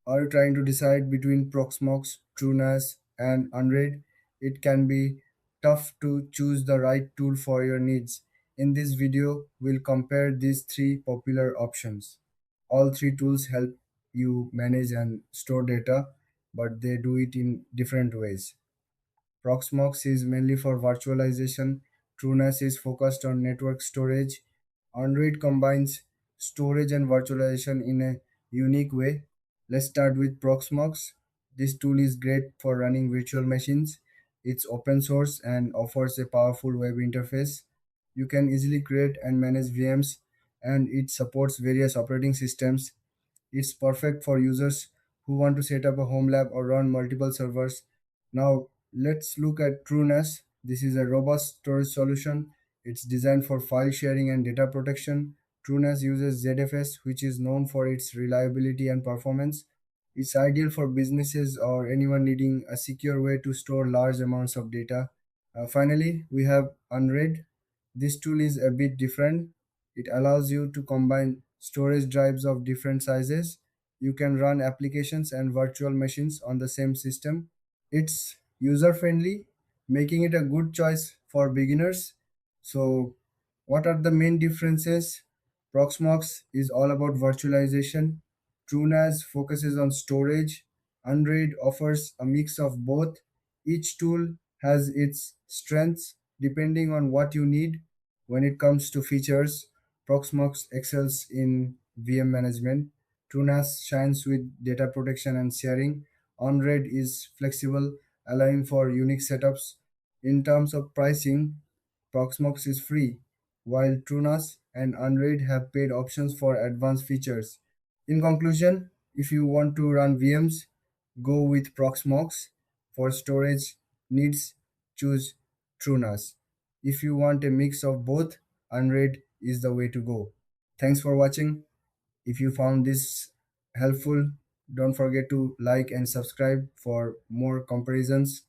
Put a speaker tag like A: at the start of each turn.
A: Are you trying to decide between Proxmox, TrueNAS, and Unraid? It can be tough to choose the right tool for your needs. In this video, we'll compare these three popular options. All three tools help you manage and store data, but they do it in different ways. Proxmox is mainly for virtualization. TrueNAS is focused on network storage. Unraid combines storage and virtualization in a unique way. Let's start with Proxmox. This tool is great for running virtual machines. It's open source and offers a powerful web interface. You can easily create and manage VMs, and it supports various operating systems. It's perfect for users who want to set up a home lab or run multiple servers. Now, let's look at TrueNAS. This is a robust storage solution. It's designed for file sharing and data protection. TrueNAS uses ZFS, which is known for its reliability and performance. It's ideal for businesses or anyone needing a secure way to store large amounts of data. Finally, we have Unraid. This tool is a bit different. It allows you to combine storage drives of different sizes. You can run applications and virtual machines on the same system. It's user friendly, making it a good choice for beginners. So, what are the main differences? Proxmox is all about virtualization. TrueNAS focuses on storage. Unraid offers a mix of both. Each tool has its strengths depending on what you need. When it comes to features, Proxmox excels in VM management. TrueNAS shines with data protection and sharing. OnRaid is flexible, allowing for unique setups. In terms of pricing, Proxmox is free, while TrueNAS and Unraid have paid options for advanced features. In conclusion, if you want to run VMs, go with Proxmox. For storage needs, choose TrueNAS. If you want a mix of both, Unraid is the way to go. Thanks for watching. If you found this helpful, don't forget to like and subscribe for more comparisons.